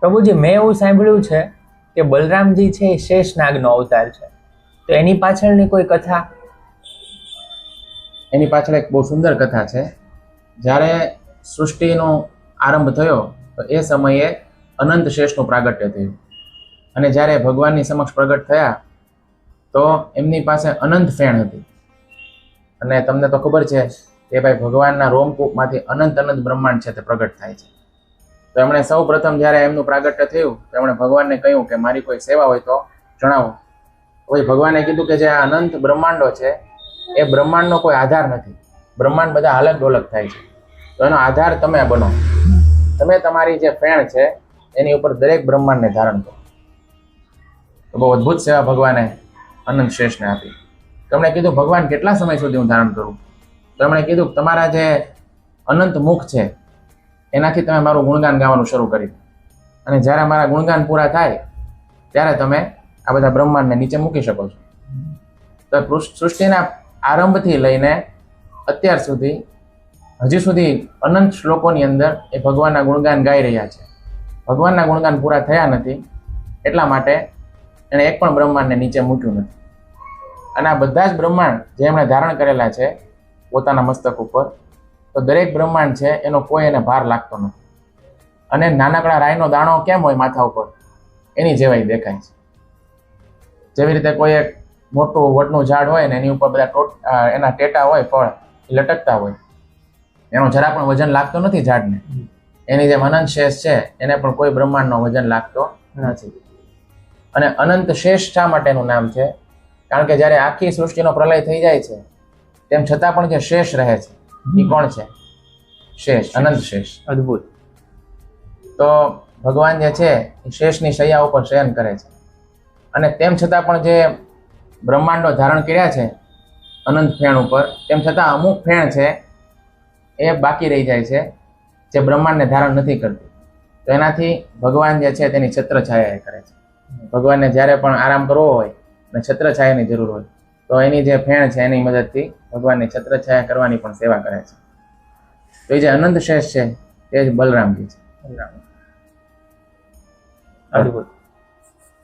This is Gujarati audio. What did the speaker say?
પ્રભુજી, મેં એવું સાંભળ્યું છે કે બલરામજી છે એ શેષ નાગનો અવતાર છે, તો એની પાછળની કોઈ કથા? એની પાછળ એક બહુ સુંદર કથા છે. જ્યારે સૃષ્ટિનો આરંભ થયો તો એ સમયે અનંત શેષનું પ્રાગટ્ય થયું, અને જ્યારે ભગવાનની સમક્ષ પ્રગટ થયા તો એમની પાસે અનંત ફેણ હતી. અને તમને તો ખબર છે કે ભાઈ ભગવાનના રોમકૂપમાંથી અનંત અનંત બ્રહ્માંડ છે તે પ્રગટ થાય છે. તો એમણે સૌ પ્રથમ જ્યારે એમનું પ્રાગટ્ય થયું તો એમણે ભગવાનને કહ્યું કે મારી કોઈ સેવા હોય તો જણાવો. પછી ભગવાને કીધું કે જે આ અનંત બ્રહ્માંડો છે એ બ્રહ્માંડનો કોઈ આધાર નથી. બ્રહ્માંડ બધા અલગ ડોલક થાય છે, તો એનો આધાર તમે બનો. તમે તમારી જે ફેણ છે એની ઉપર દરેક બ્રહ્માંડને ધારણ કરો. તો બહુ અદ્ભુત સેવા ભગવાને અનંત શેષને આપી. તો એમણે કીધું ભગવાન કેટલા સમય સુધી હું ધારણ કરું? તો એમણે કીધું તમારા જે અનંત મુખ છે એનાથી તમે મારું ગુણગાન ગાવાનું શરૂ કરી, અને જ્યારે મારા ગુણગાન પૂરા થાય ત્યારે તમે આ બધા બ્રહ્માંડને નીચે મૂકી શકો છો. તો સૃષ્ટિના આરંભથી લઈને અત્યાર સુધી હજી સુધી અનંત શ્લોકોની અંદર એ ભગવાનના ગુણગાન ગાઈ રહ્યા છે. ભગવાનના ગુણગાન પૂરા થયા નથી, એટલા માટે એણે એક પણ બ્રહ્માંડને નીચે મૂક્યું નથી. અને આ બધા જ બ્રહ્માંડ જે એમણે ધારણ કરેલા છે પોતાના મસ્તક ઉપર, તો દરેક બ્રહ્માંડ છે એનો કોઈ એને ભાર લાગતો નથી. અને નાનકડા રાઈનો દાણો કેમ હોય માથા ઉપર, એની જેવાય દેખાય છે. જેવી રીતે કોઈ એક મોટું વડનું ઝાડ હોય ને એની ઉપર બધા એના ટેટા હોય, ફળ લટકતા હોય, એનો જરા પણ વજન લાગતો નથી ઝાડને. એની જેમ અનંત શેષ છે એને પણ કોઈ બ્રહ્માંડનો વજન લાગતો નથી. અને અનંત શેષ શા માટેનું નામ છે? કારણ કે જ્યારે આખી સૃષ્ટિનો પ્રલય થઈ જાય છે તેમ છતાં પણ જે શેષ રહે છે એ કોણ છે? શેષ, અનંત શેષ. અદ્ભુત. તો ભગવાન જે છે એ શેષની શૈયા ઉપર શયન કરે છે, અને તેમ છતાં પણ જે બ્રહ્માંડો ધારણ કર્યા છે અનંત ફેણ ઉપર, તેમ છતાં અમુક ફેણ છે એ બાકી રહી જાય છે જે બ્રહ્માંડને ધારણ નથી કરતી. તો એનાથી ભગવાન જે છે તેની છત્રછાયા એ કરે છે. ભગવાનને જ્યારે પણ આરામ કરવો હોય અને છત્રછાયાની જરૂર હોય તો એની જે ફેણ છે એની મદદથી ભગવાનની છત્રછાયા કરવાની પણ સેવા કરે છે. તો એ જે અનંત શેષ છે તે જ બલરામજી છે. અદ્ભુત.